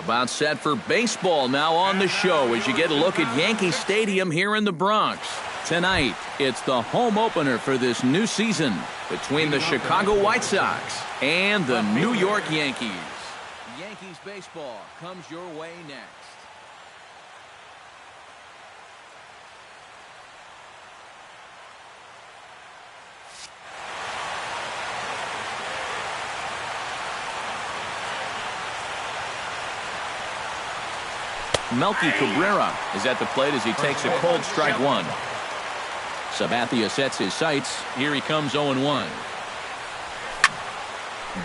About set for baseball now on the show as you get a look at Yankee Stadium here in the Bronx. Tonight, it's the home opener for this new season between the Chicago White Sox and the New York Yankees. Yankees baseball comes your way next. Melky Cabrera is at the plate as he takes a cold strike one. Sabathia sets his sights. Here he comes 0-1.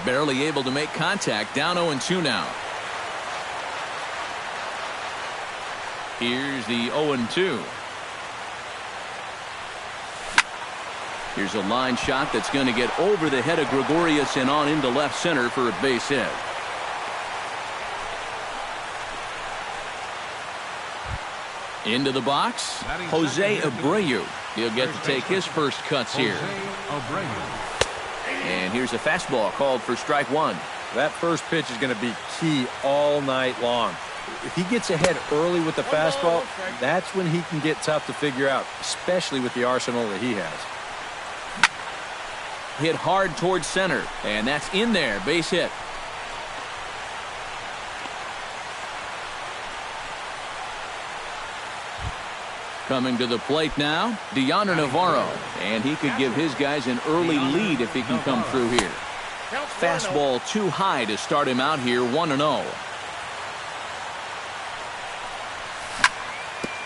Barely able to make contact. Down 0-2 now. Here's the 0-2. Here's a line shot that's going to get over the head of Gregorius and on into left center for a base hit. Into the box, Jose Abreu. He'll get to take his first cuts here. And here's a fastball called for strike one. That first pitch is going to be key all night long. If he gets ahead early with the fastball, that's when he can get tough to figure out, especially with the arsenal that he has. Hit hard towards center, and that's in there. Base hit. Coming to the plate now, Deoner Navarro, and he could give his guys an early lead if he can come through here. Fastball too high to start him out here, 1-0.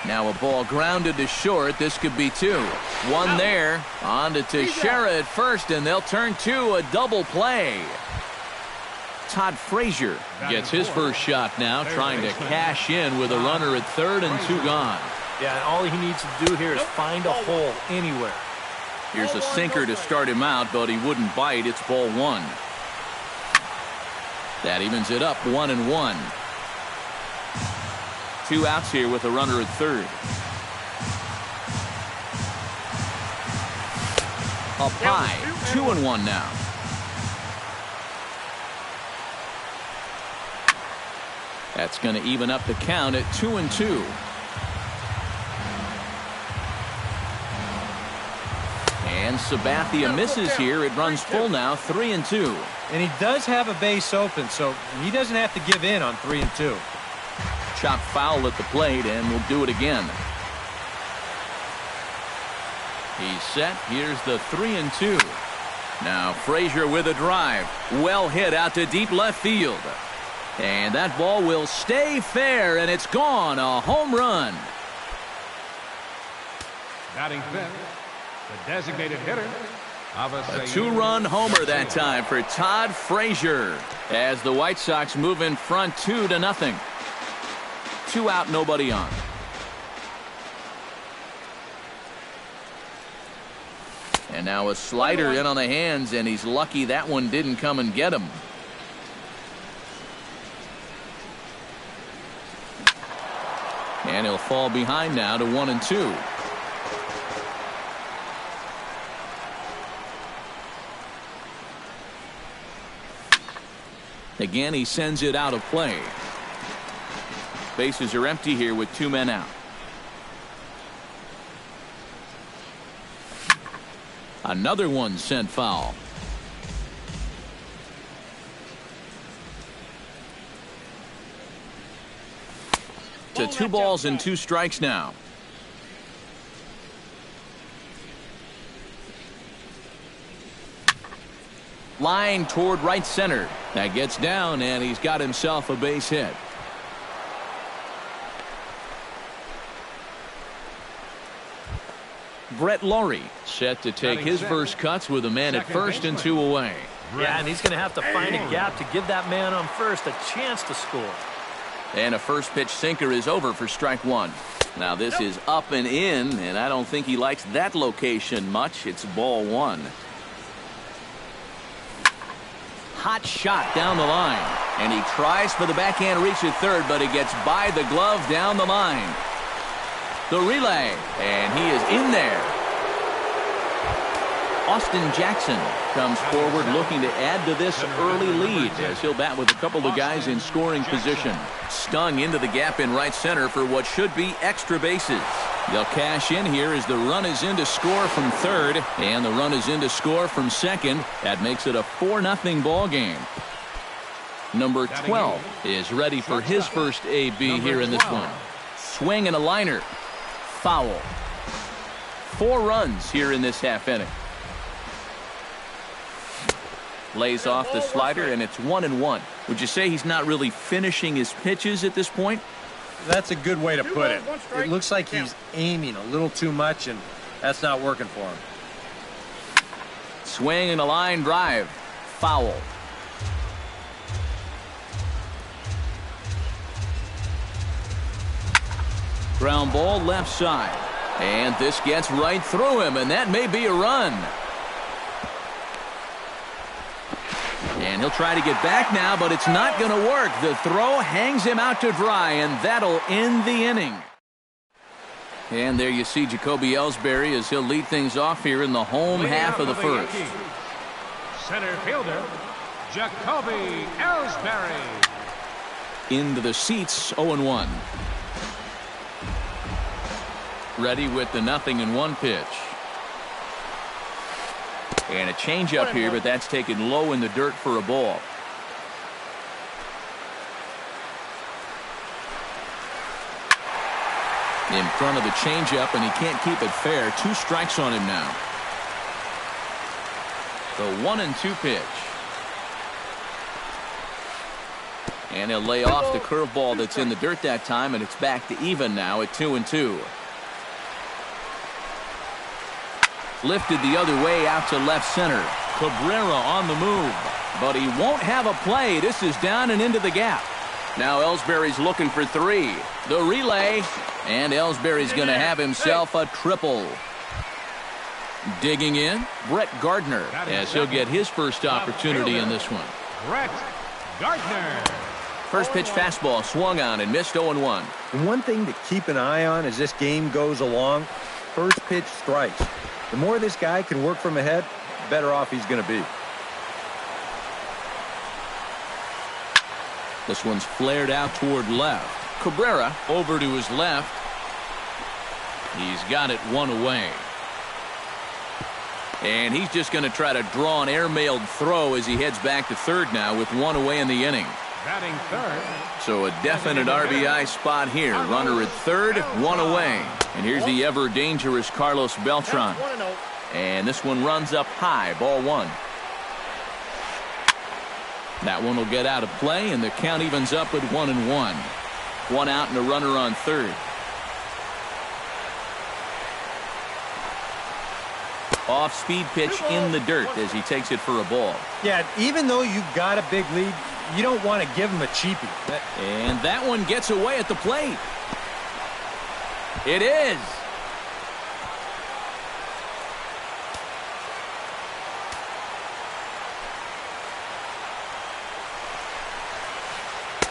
Now a ball grounded to short. This could be two. One there, on to Teixeira at first, and they'll turn to a double play. Todd Frazier gets his first shot now, trying to cash in with a runner at third and two gone. Yeah, and all he needs to do here is find a hole anywhere. Here's a sinker to start him out, but he wouldn't bite. It's ball one. That evens it up, 1-1. Two outs here with a runner at third. Up high, 2-1 now. That's going to even up the count at 2-2. And Sabathia misses here. It runs full now, 3-2. And he does have a base open, so he doesn't have to give in on 3-2. Chop foul at the plate, and we'll do it again. He's set. Here's the 3-2. Now Frazier with a drive. Well hit out to deep left field. And that ball will stay fair, and it's gone. A home run. Batting fifth, the designated hitter. A two-run homer that time for Todd Frazier as the White Sox move in front 2-0. Two out, nobody on. And now a slider in on the hands, and he's lucky that one didn't come and get him. And he'll fall behind now to 1-2. Again, he sends it out of play. Bases are empty here with two men out. Another one sent foul. To 2 balls and 2 strikes now. Line toward right center. That gets down, and he's got himself a base hit. Brett Laurie set to take his first cuts with a man at first and 2 away. Yeah, and he's going to have to find a gap to give that man on first a chance to score. And a first pitch sinker is over for strike one. Now this is up and in, and I don't think he likes that location much. It's ball one. Hot shot down the line, and he tries for the backhand reach at third, but it gets by the glove down the line. The relay, and he is in there. Austin Jackson comes forward looking to add to this early lead as he'll bat with a couple of guys in scoring position. Stung into the gap in right center for what should be extra bases. They'll cash in here as the run is in to score from third, and the run is in to score from second. That makes it a 4-0 ball game. Number 12 is ready for his first AB here in this one. Swing and a liner. Foul. 4 runs here in this half inning. Lays off the slider, and it's 1-1. Would you say he's not really finishing his pitches at this point? That's a good way to put it. It looks like he's aiming a little too much, and that's not working for him. Swing and a line drive. Foul. Ground ball left side. And this gets right through him, and that may be a run. And he'll try to get back now, but it's not going to work. The throw hangs him out to dry, and that'll end the inning. And there you see Jacoby Ellsbury as he'll lead things off here in the home half of the first. Center fielder, Jacoby Ellsbury. Into the seats, 0-1. Ready with the 0-1 pitch. And a changeup here, but that's taken low in the dirt for a ball. In front of the changeup, and he can't keep it fair. 2 strikes on him now. The 1-2 pitch. And he'll lay off the curveball that's in the dirt that time, and it's back to even now at 2-2. Lifted the other way out to left center. Cabrera on the move, but he won't have a play. This is down and into the gap. Now Ellsbury's looking for 3. The relay, and Ellsbury's going to have himself a triple. Digging in, Brett Gardner, as he'll get his first opportunity in this one. Brett Gardner. First pitch fastball swung on and missed 0-1. And one thing to keep an eye on as this game goes along, first pitch strikes. The more this guy can work from ahead, the better off he's going to be. This one's flared out toward left. Cabrera over to his left. He's got it 1 away. And he's just going to try to draw an airmailed throw as he heads back to third now with 1 away in the inning. Batting third. So a definite RBI spot here. Runner at third, 1 away. And here's the ever dangerous Carlos Beltran. And this one runs up high, ball 1. That one will get out of play, and the count evens up at 1-1. 1 out and a runner on third. Off-speed pitch in the dirt as he takes it for a ball. Yeah, even though you got a big lead, you don't want to give him a cheapie. And that one gets away at the plate. It is.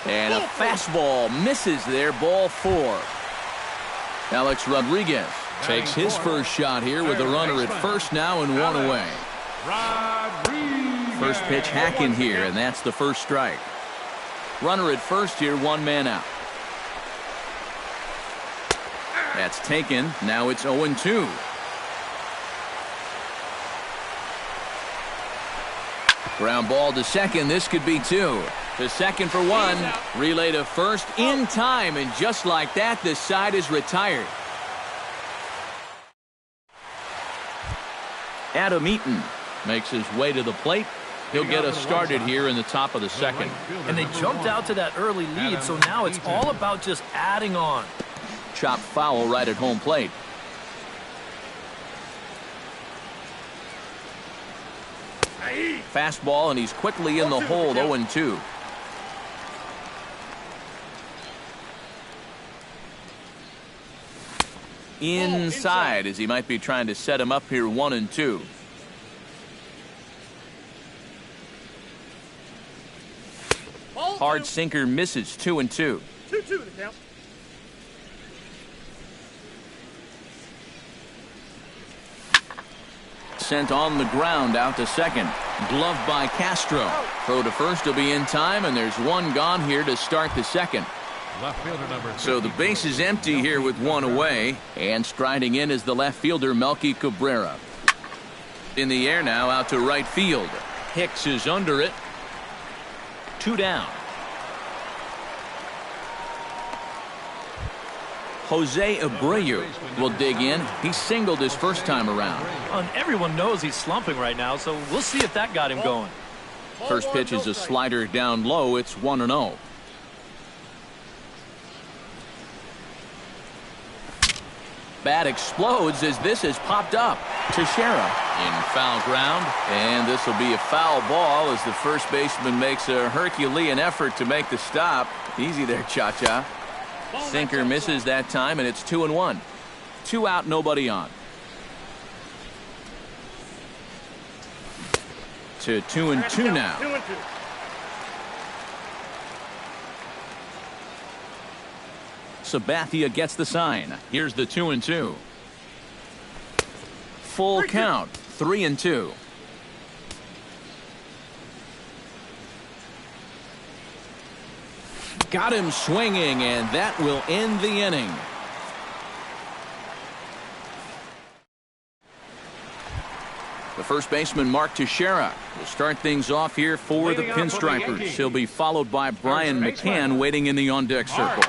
And a fastball misses there, ball 4. Alex Rodriguez takes his first shot here with a runner at first now and 1 away. Rodriguez. First pitch hack in here, and that's the first strike. Runner at first here, 1 man out. That's taken. Now it's 0-2. Ground ball to second. This could be 2. To second for 1. Relay to first in time, and just like that, the side is retired. Adam Eaton makes his way to the plate. He'll get us started here in the top of the second. And they jumped out to that early lead, so now it's all about just adding on. Chop foul right at home plate. Fastball, and he's quickly in the hole, 0-2. Inside, as he might be trying to set him up here, 1-2. Hard sinker misses, 2-2. 2-2 the count. Sent on the ground out to second. Gloved by Castro. Throw to first will be in time, and there's one gone here to start the second. Left fielder number So the base is empty here with one away, and striding in is the left fielder Melky Cabrera. In the air now out to right field. Hicks is under it. 2 down. Jose Abreu will dig in. He singled his first time around. And everyone knows he's slumping right now, so we'll see if that got him going. First pitch is a slider down low. It's 1-0. Bat explodes as this has popped up. Teixeira in foul ground, and this will be a foul ball as the first baseman makes a Herculean effort to make the stop. Easy there, Cha-Cha. Sinker misses that time, and it's 2-1. 2 out, nobody on. To 2-2 now. Sabathia gets the sign. Here's the 2-2. Full count. 3-2. Got him swinging, and that will end the inning. The first baseman, Mark Teixeira, will start things off here for the Pinstripers. He'll be followed by Brian McCann waiting in the on-deck circle.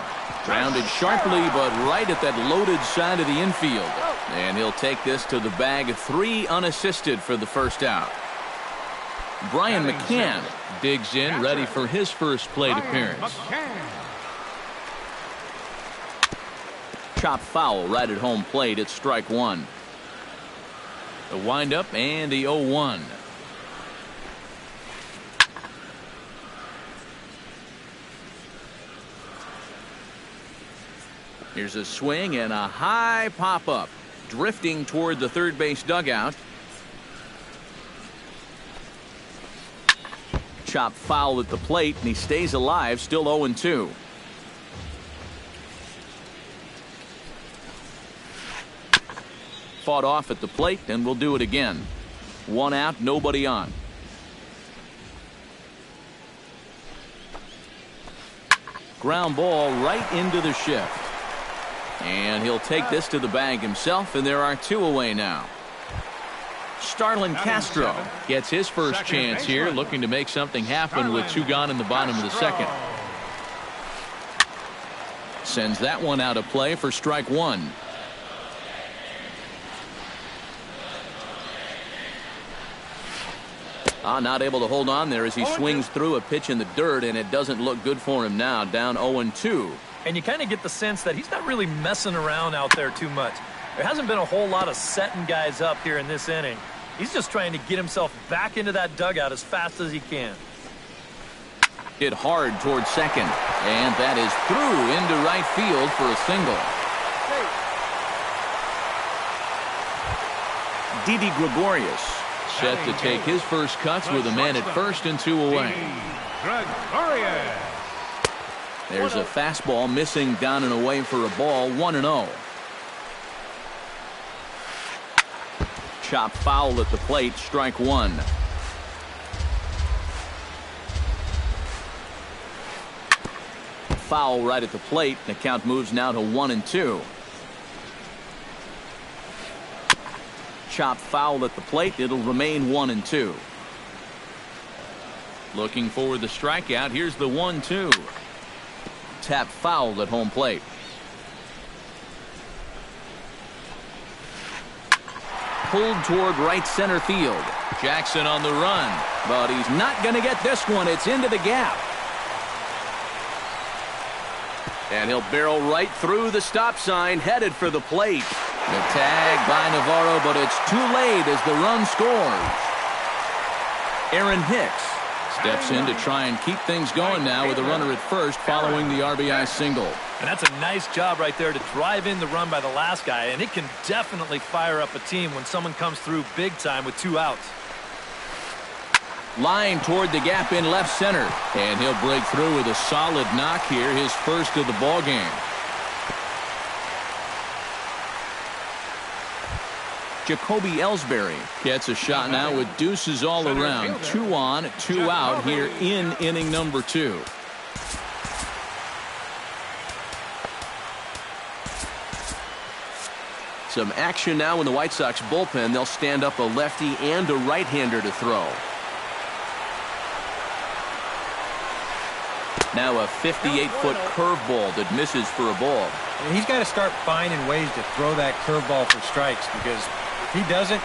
Grounded sharply, but right at that loaded side of the infield. And he'll take this to the bag. 3 unassisted for the first out. Brian McCann digs in, ready for his first plate appearance. Chop foul right at home plate. It's strike 1. The windup and the 0-1. Here's a swing and a high pop-up. Drifting toward the third base dugout. Chop foul at the plate, and he stays alive, still 0-2. Fought off at the plate, and we'll do it again. 1 out, nobody on. Ground ball right into the shift. And he'll take this to the bag himself, and there are 2 away now. Starlin Castro gets his first chance here, looking to make something happen with 2 gone in the bottom of the second. Sends that one out of play for strike 1. Not able to hold on there as he swings through a pitch in the dirt, and it doesn't look good for him now. Down 0-2. And you kind of get the sense that he's not really messing around out there too much. There hasn't been a whole lot of setting guys up here in this inning. He's just trying to get himself back into that dugout as fast as he can. Hit hard towards second, and that is through into right field for a single. Didi Gregorius set to take his first cuts with a man at first and 2 away. Gregorius. There's a fastball missing down and away for a ball. 1-0. Chop foul at the plate. Strike 1. Foul right at the plate. The count moves now to 1-2. Chop foul at the plate. It'll remain 1-2. Looking for the strikeout. Here's the 1-2. Tap foul at home plate. Pulled toward right center field. Jackson on the run, but he's not going to get this one. It's into the gap. And he'll barrel right through the stop sign, headed for the plate. The tag by Navarro, but it's too late as the run scores. Aaron Hicks steps in to try and keep things going now with a runner at first following the RBI single. And that's a nice job right there to drive in the run by the last guy, and it can definitely fire up a team when someone comes through big time with 2 outs. Line toward the gap in left center, and he'll break through with a solid knock here, his first of the ball game. Jacoby Ellsbury gets a shot now with deuces all around. 2 on, 2 out here in inning number 2. Some action now in the White Sox bullpen. They'll stand up a lefty and a right-hander to throw. Now a 58-foot curveball that misses for a ball. And he's got to start finding ways to throw that curveball for strikes, because if he doesn't,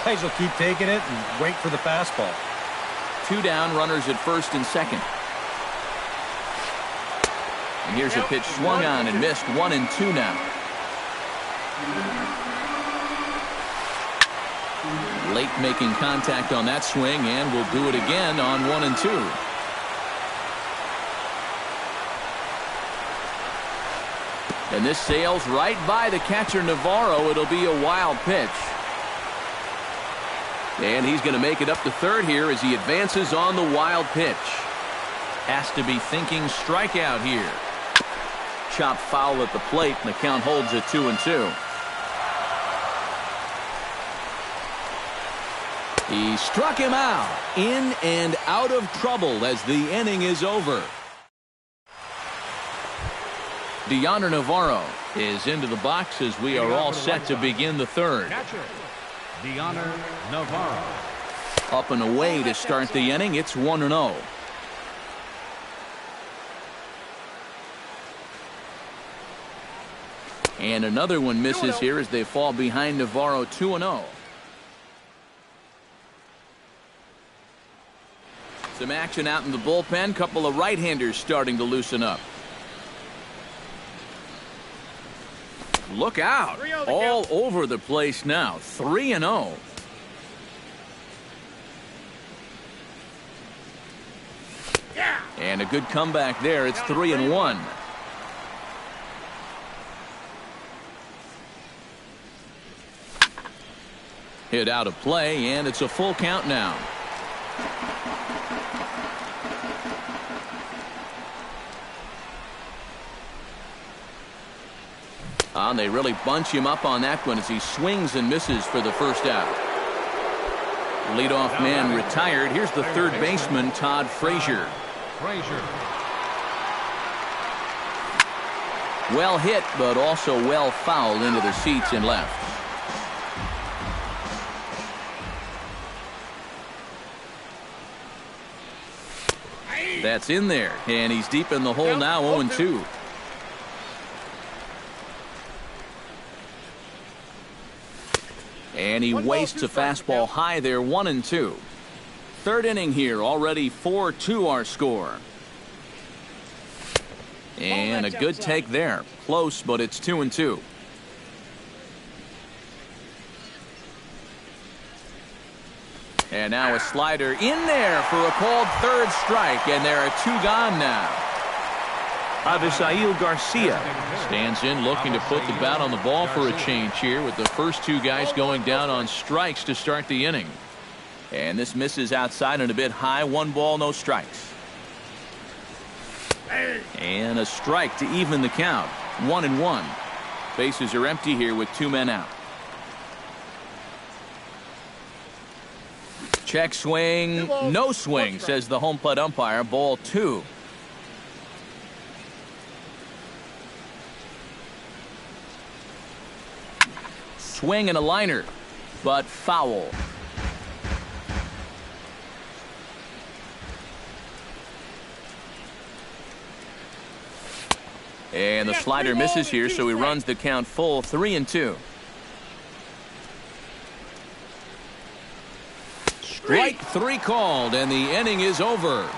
guys will keep taking it and wait for the fastball. 2 down, runners at first and second. And here's a pitch swung on and missed. 1-2 now. Late making contact on that swing, and will do it again on 1-2. And this sails right by the catcher Navarro. It'll be a wild pitch. And he's going to make it up to third here as he advances on the wild pitch. Has to be thinking strikeout here. Chop foul at the plate, and the count holds at 2-2. He struck him out. In and out of trouble as the inning is over. Deoner Navarro is into the box as we are all set to begin the third. Deoner Navarro. Up and away to start the inning. It's 1-0. And another one misses here as they fall behind Navarro 2-0. Some action out in the bullpen. Couple of right-handers starting to loosen up. Look out. All over the place now. 3-0. And a good comeback there. It's 3-1. Hit out of play, and it's a full count now. And they really bunch him up on that one as he swings and misses for the first out. Leadoff man retired. Here's the third baseman, Todd Frazier. Well hit, but also well fouled into the seats and left. That's in there, and he's deep in the hole now, 0-2. And he wastes a fastball high there, 1-2. Third inning here, already 4-2 our score. And a good take there. Close, but it's 2-2. And now a slider in there for a called third strike, and there are 2 gone now. Avisail Garcia stands in, looking to put the bat on the ball for a change here, with the first 2 guys going down on strikes to start the inning. And this misses outside and a bit high. 1 ball, no strikes. And a strike to even the count. 1-1. Bases are empty here with 2 men out. Check swing, no swing, says the home plate umpire. Ball 2. Swing and a liner, but foul. And the slider misses here, so he runs the count full. 3-2. Strike 3 called, and the inning is over.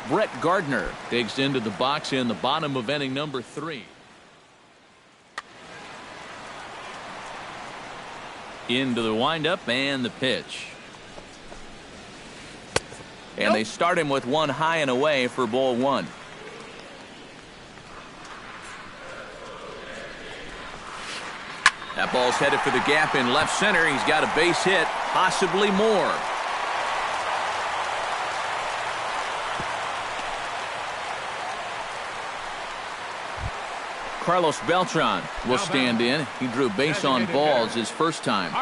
Brett Gardner digs into the box in the bottom of inning number 3. Into the windup and the pitch. And they start him with 1 high and away for ball 1. That ball's headed for the gap in left center. He's got a base hit, possibly more. Carlos Beltran will stand in. He drew base on balls his first time.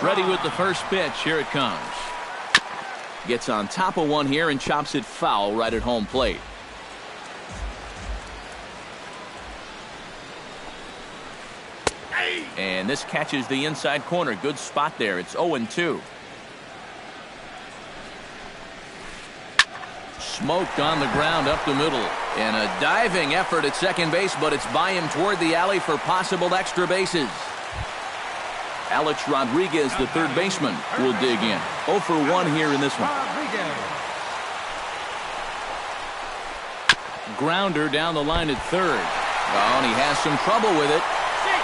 Ready with the first pitch. Here it comes. Gets on top of one here and chops it foul right at home plate. And this catches the inside corner. Good spot there. It's 0-2. Smoked on the ground up the middle. And a diving effort at second base, but it's by him toward the alley for possible extra bases. Alex Rodriguez, the third baseman, will dig in. 0 for 1 here in this one. Grounder down the line at third. Oh, and he has some trouble with it.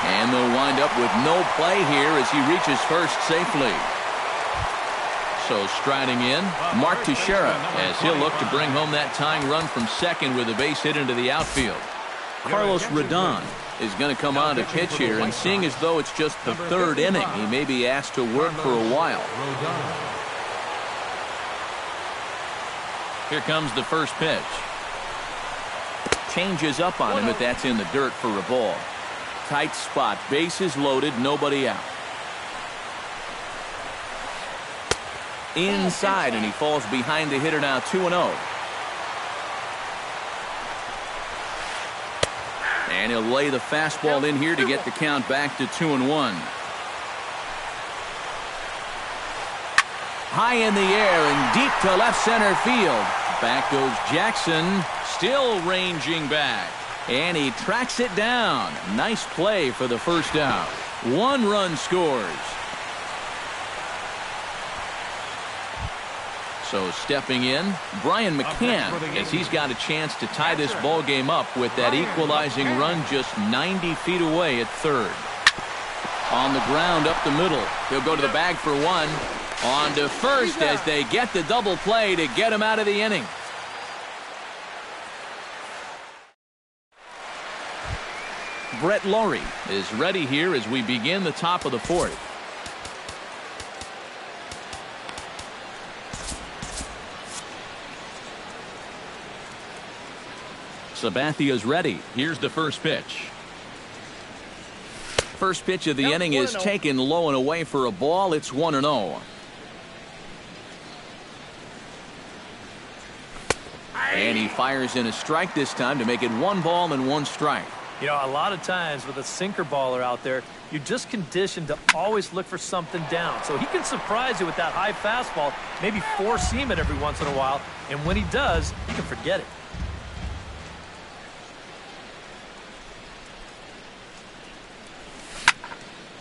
And they'll wind up with no play here as he reaches first safely. So striding in, Mark Teixeira, as he'll look to bring home that tying run from second with a base hit into the outfield. Carlos Rodon is going to come on to pitch here, and seeing as though it's just the third inning, he may be asked to work for a while. Here comes the first pitch. Changes up on him, but that's in the dirt for a ball. Tight spot, bases loaded, nobody out. Inside, and he falls behind the hitter now, 2-0. And he'll lay the fastball in here to get the count back to 2-1. High in the air and deep to left center field. Back goes Jackson, still ranging back. And he tracks it down. Nice play for the first out. 1 run scores. So stepping in, Brian McCann, as he's got a chance to tie this ball game up with that equalizing run just 90 feet away at third. On the ground up the middle. He'll go to the bag for 1. On to first as they get the double play to get him out of the inning. Brett Laurie is ready here as we begin the top of the fourth. Sabathia's ready. Here's the first pitch. First pitch of the inning is taken low and away for a ball. It's 1-0. And he fires in a strike this time to make it 1 ball and 1 strike. You know, a lot of times with a sinker baller out there, you're just conditioned to always look for something down. So he can surprise you with that high fastball, maybe 4-seam it every once in a while. And when he does, you can forget it.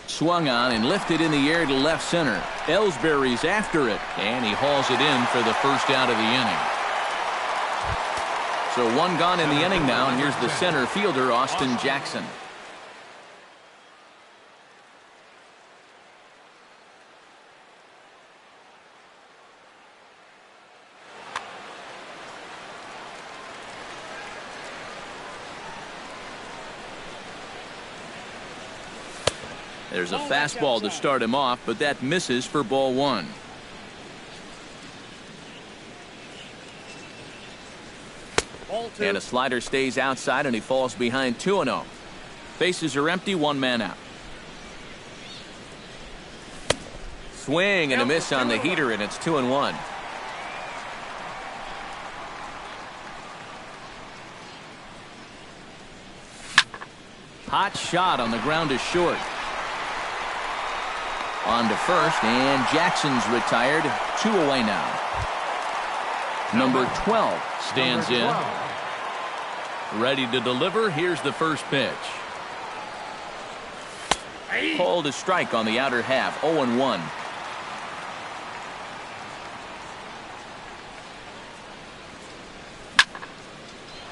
Swung on and lifted in the air to left center. Ellsbury's after it, and he hauls it in for the first out of the inning. So 1 gone in the inning now, and here's the center fielder, Austin Jackson. There's a fastball to start him off, but that misses for ball 1. And a slider stays outside, and he falls behind 2-0. Bases are empty, 1 man out. Swing and a miss on the heater, and it's 2-1. Hot shot on the ground is short. On to first, and Jackson's retired. 2 away now. Number 12 stands in. Ready to deliver. Here's the first pitch. Called a strike on the outer half. 0-1.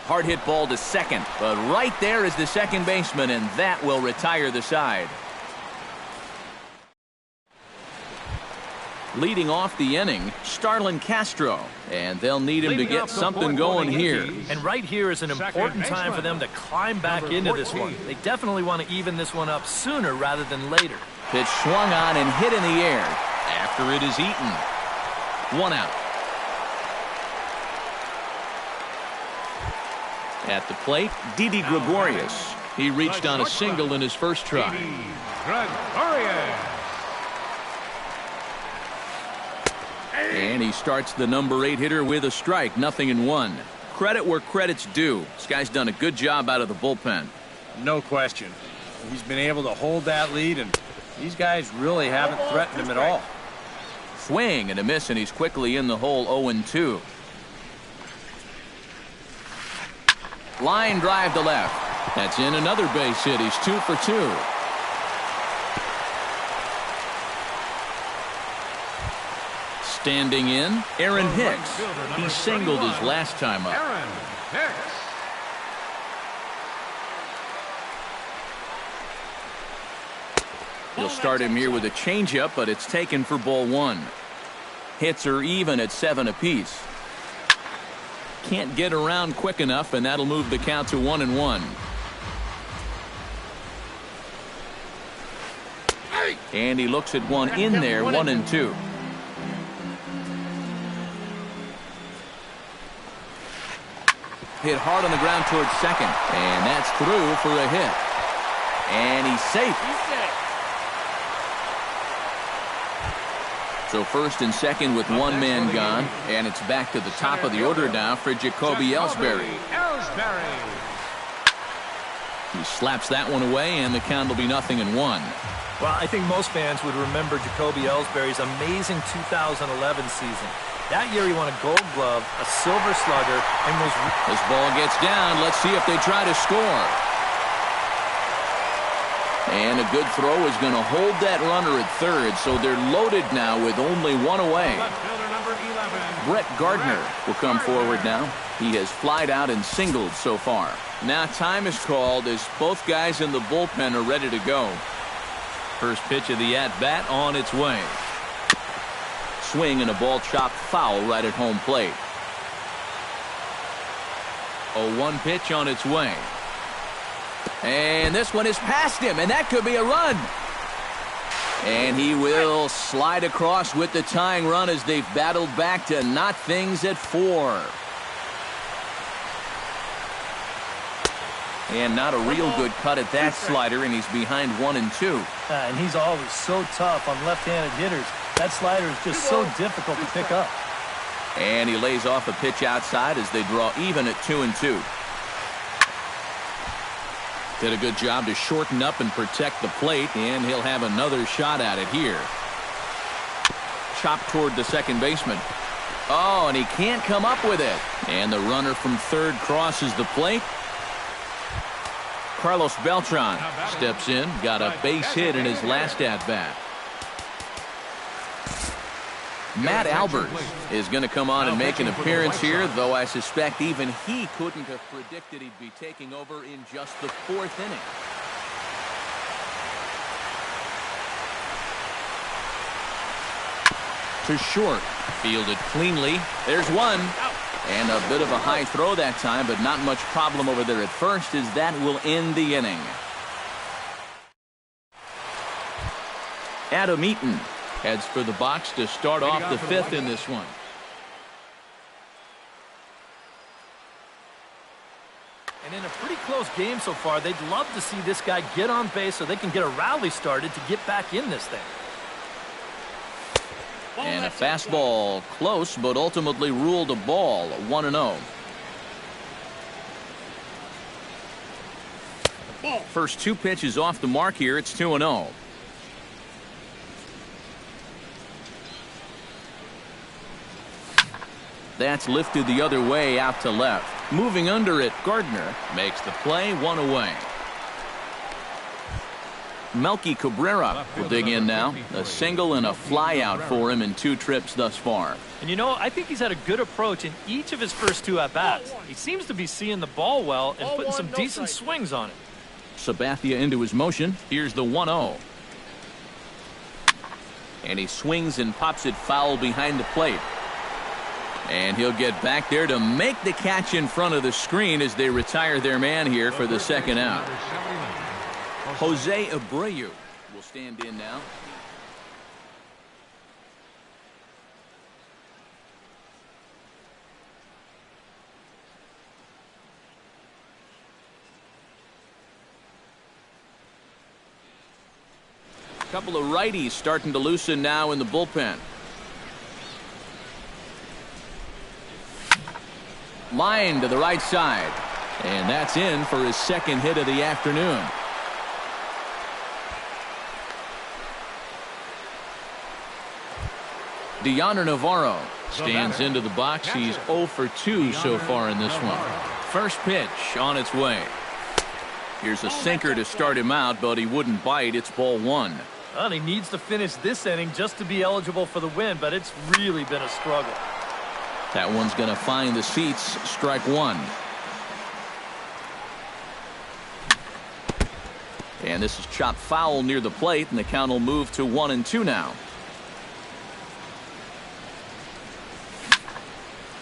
Hard hit ball to second, but right there is the second baseman, and that will retire the side. Leading off the inning, Starlin Castro, and they'll need him to get something going here. And right here is an important time for them to climb back into this one. They definitely want to even this one up sooner rather than later. Pitch swung on and hit in the air after it is eaten. 1 out. At the plate, Didi Gregorius. He reached on a single in his first try. And he starts the number 8 hitter with a strike, 0-1. Credit where credit's due. This guy's done a good job out of the bullpen. No question. He's been able to hold that lead, and these guys really haven't threatened him at all. Swing and a miss, and he's quickly in the hole, 0-2. Line drive to left. That's in another base hit. He's 2 for 2. Standing in, Aaron Hicks. He singled his last time up. Aaron Hicks. He'll start him here with a changeup, but it's taken for ball 1. Hits are even at 7 apiece. Can't get around quick enough, and that'll move the count to 1-1. And he looks at one in there, 1-2. Hit hard on the ground towards second, and that's through for a hit. And he's safe. So first and second with one man gone, and it's back to the top of the order now for Jacoby Ellsbury. He slaps that one away, and the count will be 0-1. Well, I think most fans would remember Jacoby Ellsbury's amazing 2011 season. That year he won a Gold Glove, a Silver Slugger, and was... This ball gets down. Let's see if they try to score. And a good throw is going to hold that runner at third, so they're loaded now with only one away. Brett Gardner will come forward now. He has flied out and singled so far. Now time is called as both guys in the bullpen are ready to go. First pitch of the at-bat on its way. Swing and a ball chopped foul right at home plate. 0-1 pitch on its way. And this one is past him, and that could be a run. And he will slide across with the tying run as they've battled back to knot things at 4. And not a real good cut at that slider, and he's behind 1-2. And he's always so tough on left-handed hitters. That slider is just so difficult to pick up. And he lays off a pitch outside as they draw even at 2-2. Did a good job to shorten up and protect the plate, and he'll have another shot at it here. Chopped toward the second baseman. Oh, and he can't come up with it. And the runner from third crosses the plate. Carlos Beltran steps in, got a base hit in his last at-bat. Matt Albers is going to come on and make an appearance here, though I suspect even he couldn't have predicted he'd be taking over in just the 4th inning. To short, fielded cleanly. There's one. And a bit of a high throw that time, but not much problem over there at first, as that will end the inning. Adam Eaton heads for the box to start off the 5th in this one. And in a pretty close game so far, they'd love to see this guy get on base so they can get a rally started to get back in this thing. And a fastball close, but ultimately ruled a ball, 1-0. First 2 pitches off the mark here. It's 2-0. That's lifted the other way out to left. Moving under it, Gardner makes the play, 1 away. Melky Cabrera will dig in now. A single and a fly out for him in 2 trips thus far. And you know, I think he's had a good approach in each of his first 2 at-bats. He seems to be seeing the ball well and putting some decent swings on it. Sabathia into his motion. Here's the 1-0. And he swings and pops it foul behind the plate. And he'll get back there to make the catch in front of the screen as they retire their man here for the second out. Jose Abreu will stand in now. A couple of righties starting to loosen now in the bullpen. Line to the right side. And that's in for his second hit of the afternoon. Deoner Navarro stands into the box. He's 0 for 2 so far in this one. First pitch on its way. Here's a sinker to start him out, but he wouldn't bite. It's ball 1. Well, he needs to finish this inning just to be eligible for the win, but it's really been a struggle. That one's going to find the seats. Strike 1. And this is chopped foul near the plate, and the count will move to 1-2 now.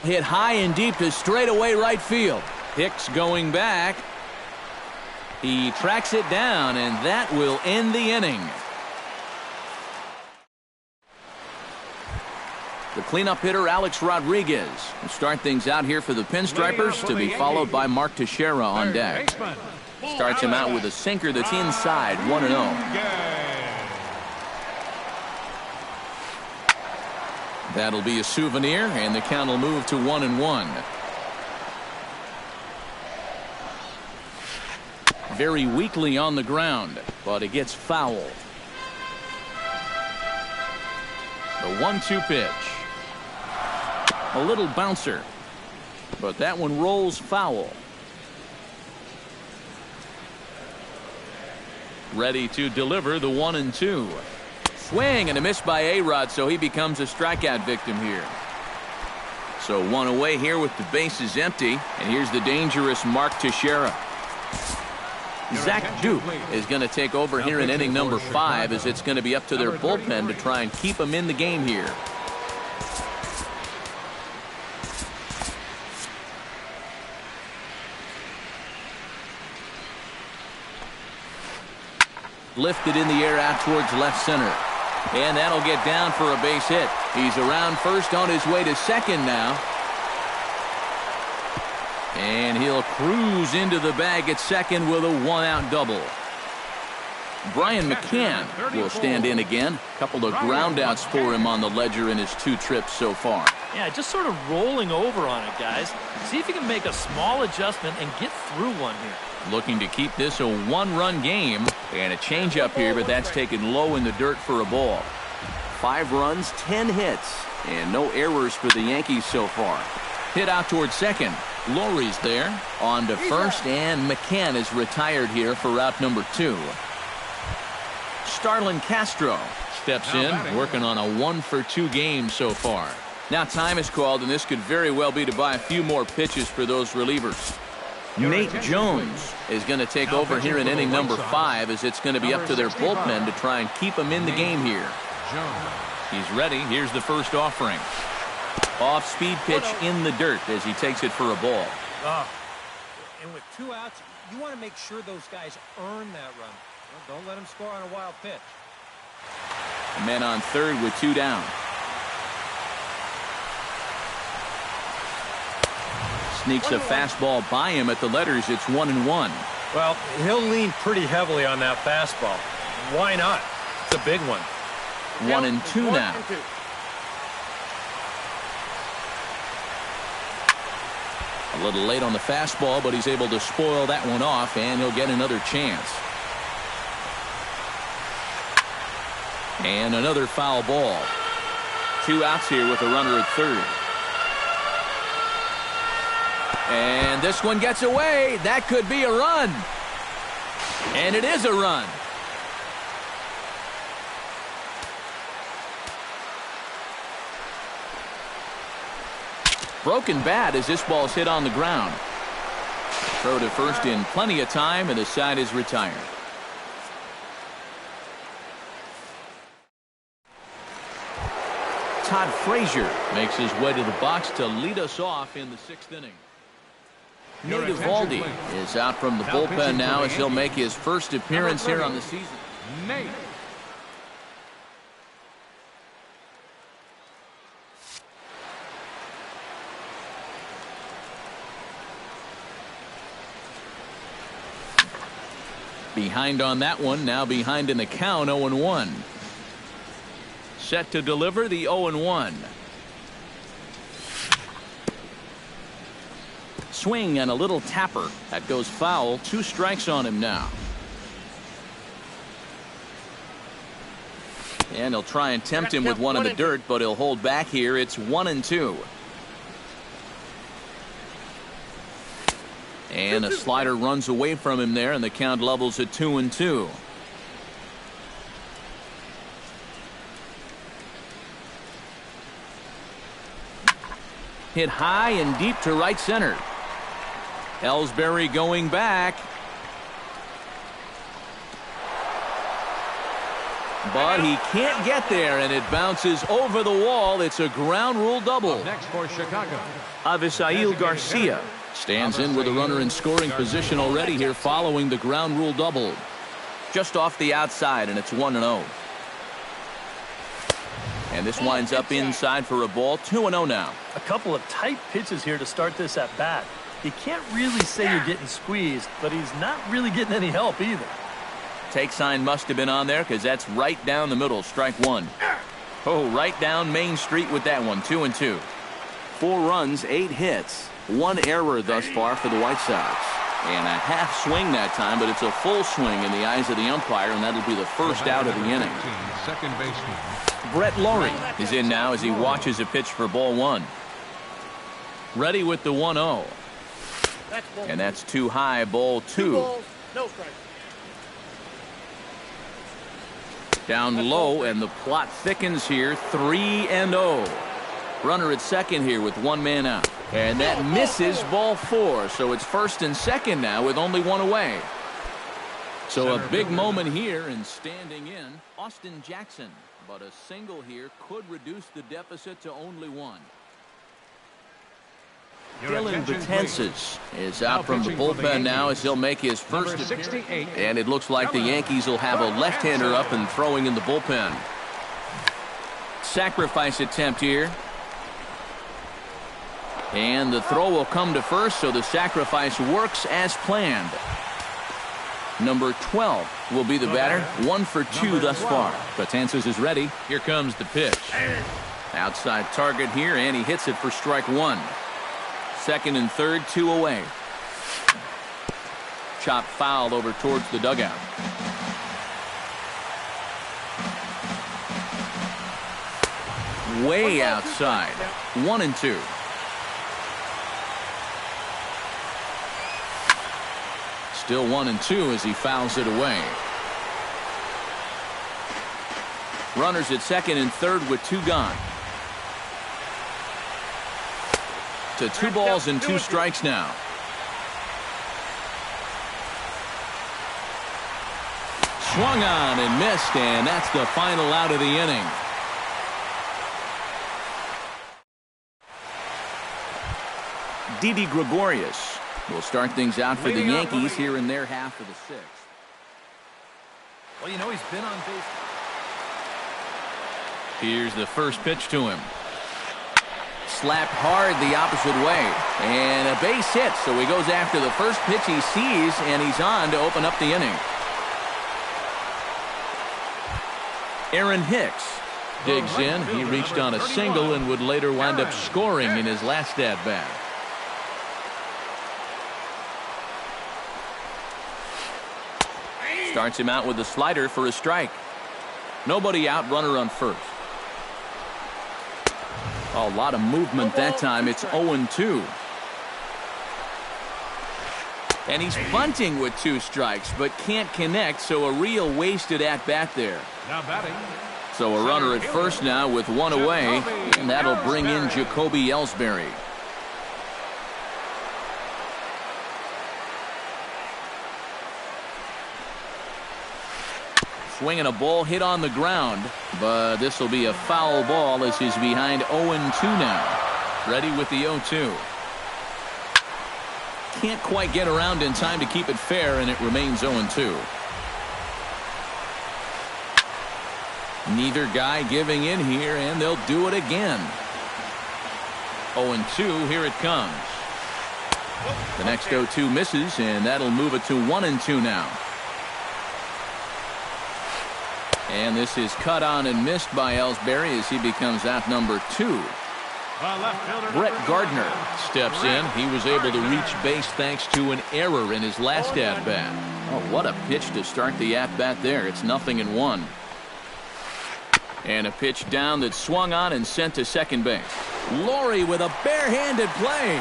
Hit high and deep to straightaway right field. Hicks going back. He tracks it down, and that will end the inning. The cleanup hitter, Alex Rodriguez, will start things out here for the Pinstripers, to be followed by Mark Teixeira on deck. Starts him out with a sinker that's inside, 1-0. That'll be a souvenir, and the count will move to 1-1. Very weakly on the ground, but it gets foul. The 1-2 pitch. A little bouncer, but that one rolls foul. Ready to deliver the 1-2. Swing and a miss by A-Rod, so he becomes a strikeout victim here. So one away here with the bases empty, and here's the dangerous Mark Teixeira. Zach Duke is going to take over here in inning number 5, as it's going to be up to their bullpen to try and keep him in the game here. Lifted in the air out towards left center. And that'll get down for a base hit. He's around first, on his way to second now. And he'll cruise into the bag at second with a 1-out double. Brian McCann will stand in again. A couple of groundouts for him on the ledger in his 2 trips so far. Yeah, just sort of rolling over on it, guys. See if you can make a small adjustment and get through one here. Looking to keep this a 1-run game, and a changeup here, but that's taken low in the dirt for a ball. 5 runs, 10 hits, and no errors for the Yankees so far. Hit out towards second. Lowry's there. On to first, and McCann is retired here for route number 2. Starlin Castro steps in, working on a 1 for 2 game so far. Now time is called, and this could very well be to buy a few more pitches for those relievers. Nate Jones is going to take over here in inning number 5, as it's going to be up to their bullpen to try and keep him in the game here. He's ready. Here's the first offering. Off-speed pitch in the dirt as he takes it for a ball. And with 2 outs, you want to make sure those guys earn that run. Don't let them score on a wild pitch. Men on third with 2 down. Sneaks a fastball by him at the letters. It's 1-1. Well, he'll lean pretty heavily on that fastball. Why not? It's a big one. 1-2 now. A little late on the fastball, but he's able to spoil that one off, and he'll get another chance. And another foul ball. 2 outs here with a runner at third. And this one gets away. That could be a run. And it is a run. Broken bat as this ball's hit on the ground. Throw to first in plenty of time, and the side is retired. Todd Frazier makes his way to the box to lead us off in the 6th inning. Nate Eovaldi is out from the bullpen now, as he'll make his first appearance here on the season. Nate. Behind on that one, now behind in the count, 0-1. Set to deliver the 0-1. Swing and a little tapper. That goes foul. 2 strikes on him now. And he'll try and tempt him with one in the dirt, but he'll hold back here. It's 1-2. And a slider runs away from him there, and the count levels at 2-2. Hit high and deep to right center. Ellsbury going back. But he can't get there, and it bounces over the wall. It's a ground rule double. Next for Chicago, Avisail Garcia stands in with a runner in scoring position already here following the ground rule double. Just off the outside, and it's 1-0. And this winds up inside for a ball. 2-0 now. A couple of tight pitches here to start this at bat. You can't really say you're getting squeezed, but he's not really getting any help either. Take sign must have been on there because that's right down the middle. Strike 1. Oh, right down Main Street with that one. 2-2. 4 runs, 8 hits. 1 error thus far for the White Sox. And a half swing that time, but it's a full swing in the eyes of the umpire, and that'll be the first out of the inning. second baseman. Brett Laurie is in now as he watches a pitch for ball 1. Ready with the 1-0. And that's too high, ball 2. No strike. Down low, and the plot thickens here. 3-0. Runner at second here with 1 man out. And that misses, ball 4. So it's first and second now with only 1 away. So a big moment here, and standing in, Austin Jackson. But a single here could reduce the deficit to only 1. Dylan Betances is out from the bullpen now as he'll make his first appearance. And it looks like the Yankees will have a left-hander up and throwing in the bullpen. Sacrifice attempt here. And the throw will come to first, so the sacrifice works as planned. Number 12 will be the batter. 1 for 2 thus far. Betances is ready. Here comes the pitch. Outside target here, and he hits it for strike 1. Second and third, 2 away. Chop foul over towards the dugout. Way outside. 1-2. Still 1-2 as he fouls it away. Runners at second and third with 2 gone. To 2 balls and 2 strikes now. Swung on and missed, and that's the final out of the inning. Didi Gregorius will start things out for the Yankees here in their half of the 6th. Well, you know, he's been on base. Here's the first pitch to him. Slapped hard the opposite way, and a base hit, so he goes after the first pitch he sees, and he's on to open up the inning. Aaron Hicks digs in. He reached on a single and would later wind up scoring in his last at-bat. Starts him out with a slider for a strike. Nobody out, runner on first. A lot of movement that time. It's 0-2. And he's bunting with 2 strikes, but can't connect, so a real wasted at-bat there. Now batting. So a runner at first now with 1 away, and that'll bring in Jacoby Ellsbury. Swinging a ball hit on the ground, but this will be a foul ball as he's behind 0-2 now. Ready with the 0-2. Can't quite get around in time to keep it fair, and it remains 0-2. Neither guy giving in here, and they'll do it again. 0-2, here it comes. The next 0-2 misses, and that'll move it to 1-2 now. And this is cut on and missed by Ellsbury as he becomes out number 2. Brett Gardner steps in. He was able to reach base thanks to an error in his last at-bat. Oh, what a pitch to start the at-bat there. It's 0-1. And a pitch down that swung on and sent to second base. Laurie with a barehanded play.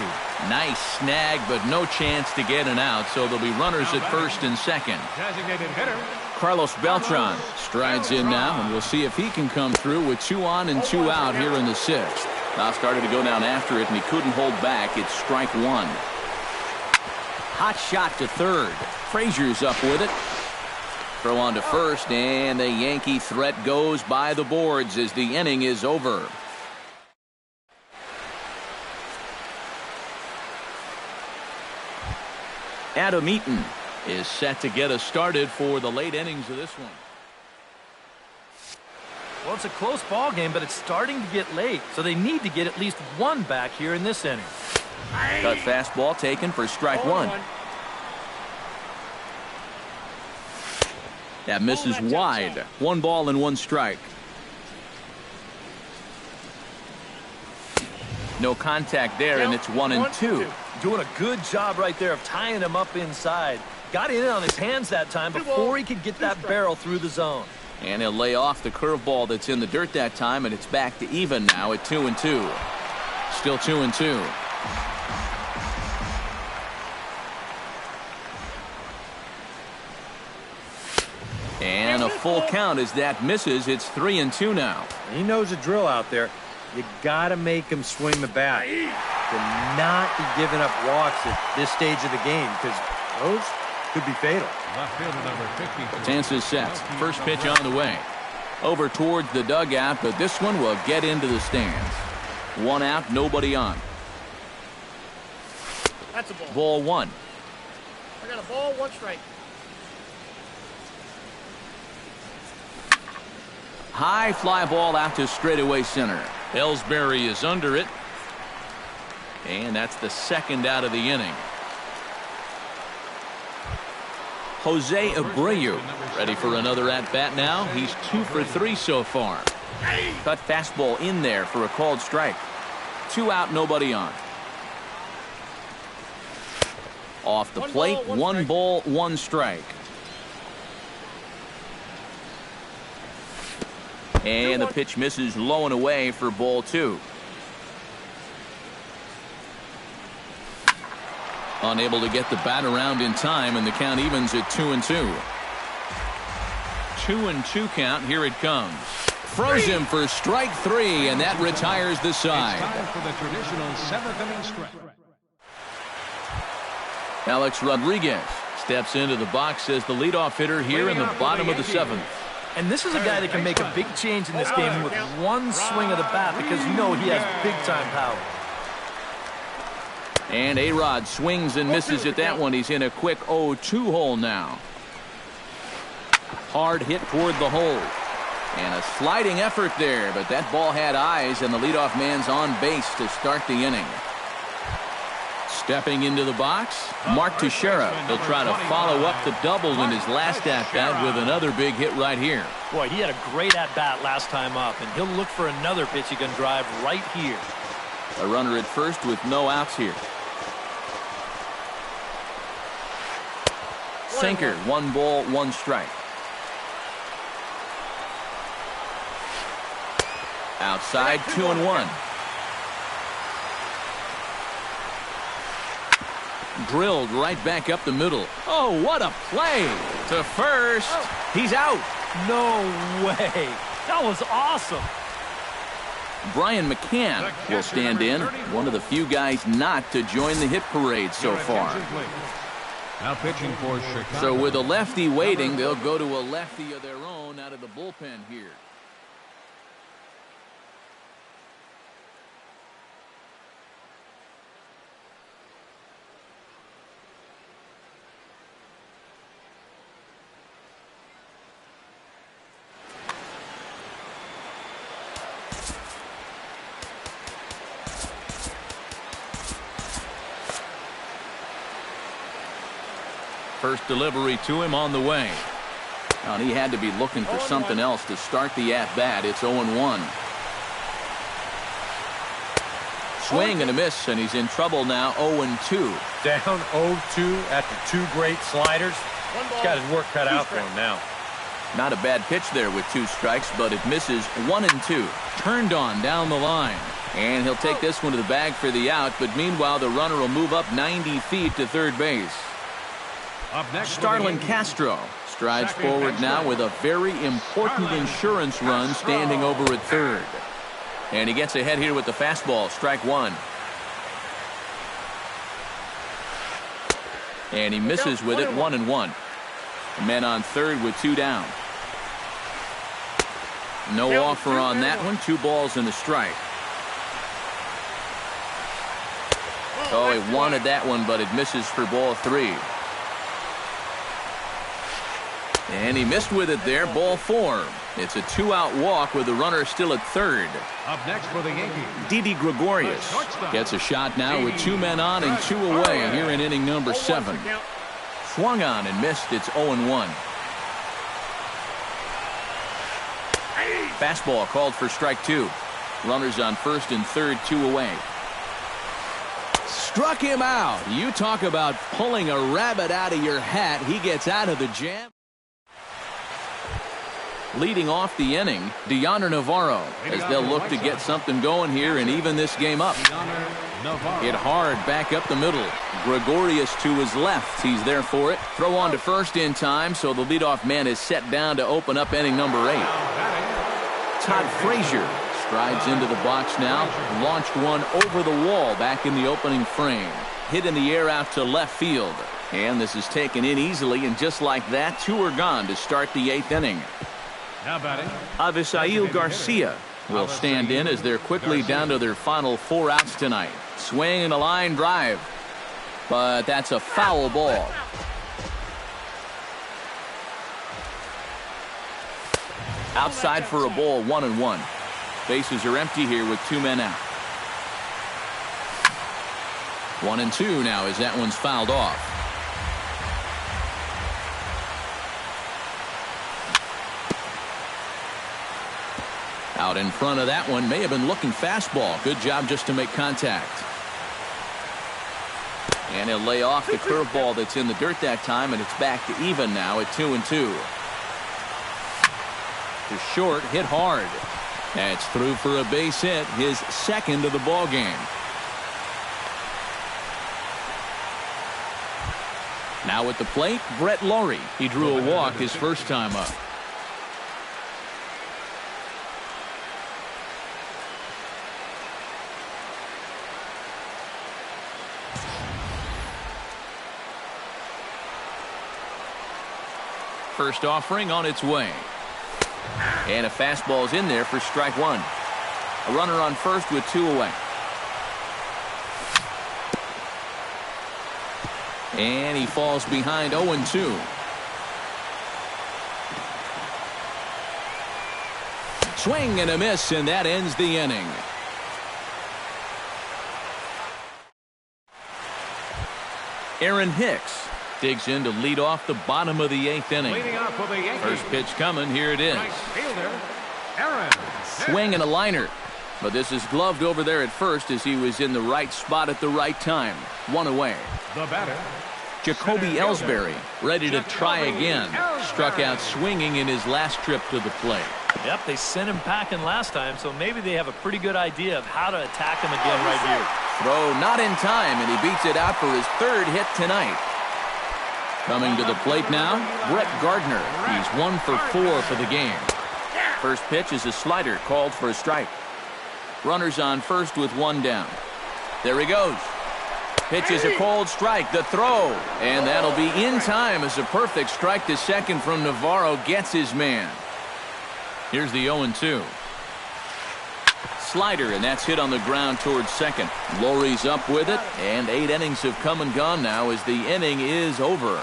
Nice snag, but no chance to get an out, so there'll be runners at first and second. Designated hitter. Carlos Beltran strides in now, and we'll see if he can come through with 2 on and 2 out here in the 6th. Now started to go down after it, and he couldn't hold back. It's strike 1. Hot shot to third. Frazier's up with it. Throw on to first, and the Yankee threat goes by the boards as the inning is over. Adam Eaton is set to get us started for the late innings of this one. Well, it's a close ball game, but it's starting to get late, so they need to get at least 1 back here in this inning. Cut fastball taken for strike 1. That misses wide. 1 ball and 1 strike. No contact there, and it's 1-2. Doing a good job right there of tying him up inside. Got in on his hands that time before he could get that barrel through the zone. And he'll lay off the curveball that's in the dirt that time, and it's back to even now at 2-2. Still 2-2. And a full count as that misses. It's 3-2 now. He knows the drill out there. You got to make him swing the bat. To not be giving up walks at this stage of the game, because those could be fatal. Left fielder number 50. Chances sets. First pitch on the way. Over towards the dugout, but this one will get into the stands. 1 out, nobody on. That's a ball. Ball 1. I got a ball, 1 strike. High fly ball out to straightaway center. Ellsbury is under it. And that's the 2nd out of the inning. Jose Abreu ready for another at-bat now. He's 2 for 3 so far. Cut fastball in there for a called strike. 2 out, nobody on. Off the plate, 1 ball, 1 strike. And the pitch misses low and away for ball 2. Unable to get the bat around in time, and the count evens at 2-2. 2-2 count. Here it comes. Froze him for strike 3, and that retires the side. It's time for the traditional 7th inning stretch. Alex Rodriguez steps into the box as the leadoff hitter here in the bottom of the 7th. And this is a guy that can make a big change in this game with 1 swing of the bat, because you know he has big-time power. And A-Rod swings and misses at that one. He's in a quick 0-2 hole now. Hard hit toward the hole. And a sliding effort there, but that ball had eyes, and the leadoff man's on base to start the inning. Stepping into the box, Mark Teixeira. He'll try to follow up the double in his last at-bat with another big hit right here. Boy, he had a great at-bat last time up, and he'll look for another pitch he can drive right here. A runner at first with no outs here. Sinker, 1 ball, 1 strike. Outside, 2-1. Drilled right back up the middle. Oh, what a play! To first. He's out. No way. That was awesome. Brian McCann will stand in. One of the few guys not to join the hit parade so far. Now pitching for Chicago. So with a lefty waiting, they'll go to a lefty of their own out of the bullpen here. First delivery to him on the way. Well, he had to be looking for something else to start the at-bat. It's 0-1. Swing and a miss, and he's in trouble now, 0-2. Down 0-2 after 2 great sliders. He's got his work cut out for him now. Not a bad pitch there with 2 strikes, but it misses 1-2. Turned on down the line. And he'll take this one to the bag for the out, but meanwhile the runner will move up 90 feet to third base. Up next, Starlin Castro strides forward now with a very important insurance run standing over at third. And he gets ahead here with the fastball, strike 1. And he misses with it, 1-1. Men on third with 2 down. No offer on that one, 2 balls and a strike. Oh, he wanted that one, but it misses for ball 3. And he missed with it there, ball 4. It's a 2-out walk with the runner still at third. Up next for the Yankees, Didi Gregorius gets a shot now with 2 men on and 2 away here in inning number 7. Swung on and missed. It's 0-1. Fastball called for strike 2. Runners on first and third, 2 away. Struck him out. You talk about pulling a rabbit out of your hat. He gets out of the jam. Leading off the inning, Deoner Navarro, as they'll look to get something going here and even this game up. Hit hard back up the middle. Gregorius to his left. He's there for it. Throw on to first in time, so the leadoff man is set down to open up inning number 8. Todd Frazier strides into the box now. Launched one over the wall back in the opening frame. Hit in the air out to left field. And this is taken in easily, and just like that, 2 are gone to start the 8th inning. now batting, Avisail Garcia will stand in as they're quickly down to their final 4 outs tonight. Swing and a line drive, but that's a foul ball. Outside for a ball, 1-1. Bases are empty here with 2 men out. 1-2 now as that one's fouled off. Out in front of that one, may have been looking fastball. Good job just to make contact. And he'll lay off the curveball that's in the dirt that time, and it's back to even now at 2-2. To short, hit hard. That's through for a base hit, his 2nd of the ball game. Now at the plate, Brett Lawrie. He drew a walk his first time up. First offering on its way. And a fastball's in there for strike 1. A runner on first with 2 away. And he falls behind 0-2. Swing and a miss, and that ends the inning. Aaron Hicks digs in to lead off the bottom of the 8th inning. leading off for the Yankees, First pitch coming. Here it is. right fielder, Aaron. Swing and a liner. But this is gloved over there at first as he was in the right spot at the right time. 1 away. The batter, Jacoby Ellsbury ready to try again. Struck out swinging in his last trip to the plate. Yep, they sent him packing last time, so maybe they have a pretty good idea of how to attack him again right here. Throw not in time, and he beats it out for his 3rd hit tonight. Coming to the plate now, Brett Gardner. He's 1 for 4 for the game. First pitch is a slider called for a strike. Runners on first with 1 down. There he goes. Pitch is a cold strike. The throw, and that'll be in time as a perfect strike to second from Navarro gets his man. Here's the 0-2. Slider, and that's hit on the ground towards second. Lawrie's up with it, and 8 innings have come and gone now as the inning is over.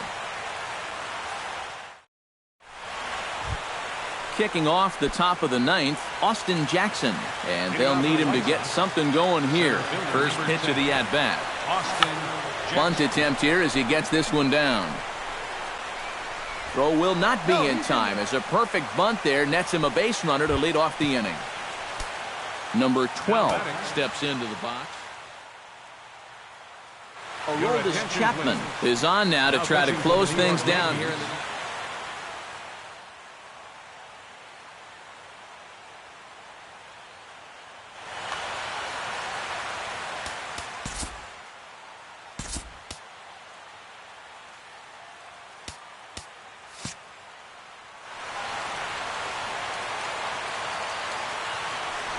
Kicking off the top of the 9th, Austin Jackson, and they'll need him to get something going here. First pitch of the at-bat. Austin Bunt attempt here as he gets this one down. Throw will not be in time as a perfect bunt there nets him a base runner to lead off the inning. Number 12 steps into the box. Aroldis Chapman is on now to try to close things down here in the...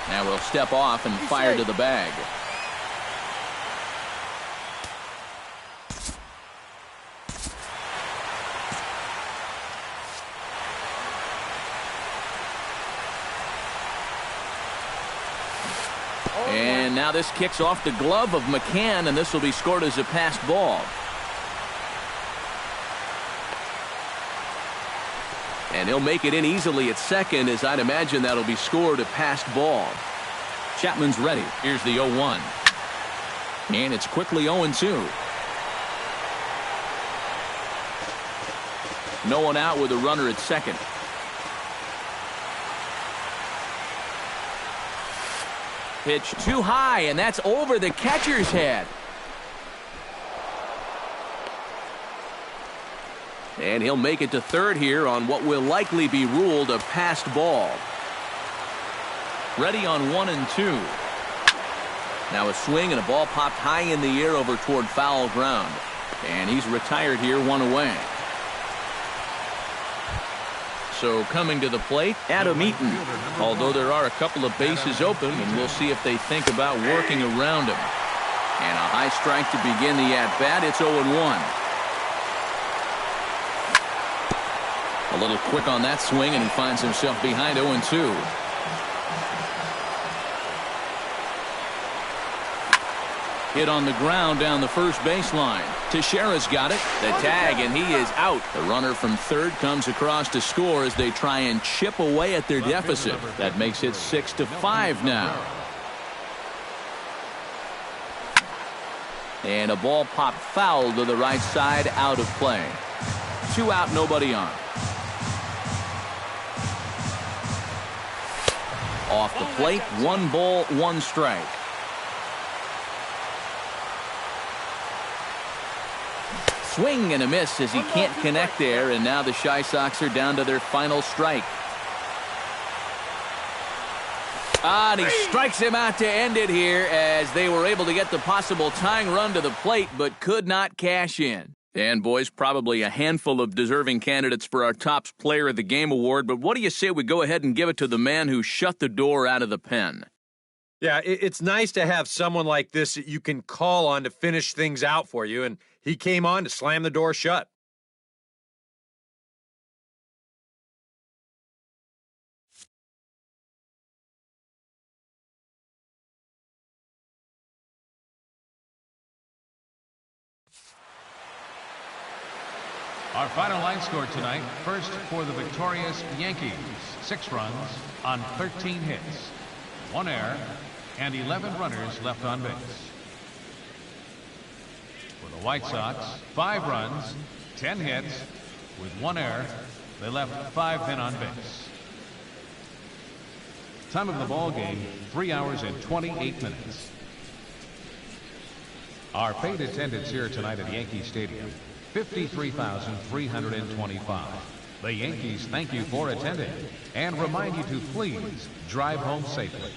Now we'll step off and fire to the bag. And now this kicks off the glove of McCann, and this will be scored as a passed ball. And he'll make it in easily at second, as I'd imagine that'll be scored a passed ball. Chapman's ready. Here's the 0-1. And it's quickly 0-2. No one out with a runner at second. Pitch too high, and that's over the catcher's head. And he'll make it to third here on what will likely be ruled a passed ball. Ready on 1 and 2. Now a swing and a ball popped high in the air over toward foul ground. And he's retired here, 1 away. So coming to the plate, Adam Eaton. Although there are a couple of bases open, and we'll see if they think about working around him. And a high strike to begin the at-bat. It's 0-1. A little quick on that swing, and he finds himself behind 0-2. Hit on the ground down the first baseline. Teixeira's got it. The tag, and he is out. The runner from third comes across to score as they try and chip away at their deficit. That makes it 6-5 now. And a ball popped foul to the right side, out of play. 2 out, nobody on. Off the plate, 1 ball, 1 strike. Swing and a miss as he can't connect there, and now the Chi Sox are down to their final strike. And he strikes him out to end it here as they were able to get the possible tying run to the plate but could not cash in. And boys, probably a handful of deserving candidates for our Top Player of the Game award, but what do you say we go ahead and give it to the man who shut the door out of the pen? Yeah, it's nice to have someone like this that you can call on to finish things out for you, and he came on to slam the door shut. Our final line score tonight, first for the victorious Yankees, 6 runs on 13 hits, 1 error, and 11 runners left on base. For the White Sox, 5 runs, 10 hits, with 1 error. They left 5 men on base. Time of the ball game, 3 hours and 28 minutes. Our paid attendance here tonight at Yankee Stadium, 53,325. The Yankees thank you for attending and remind you to please drive home safely.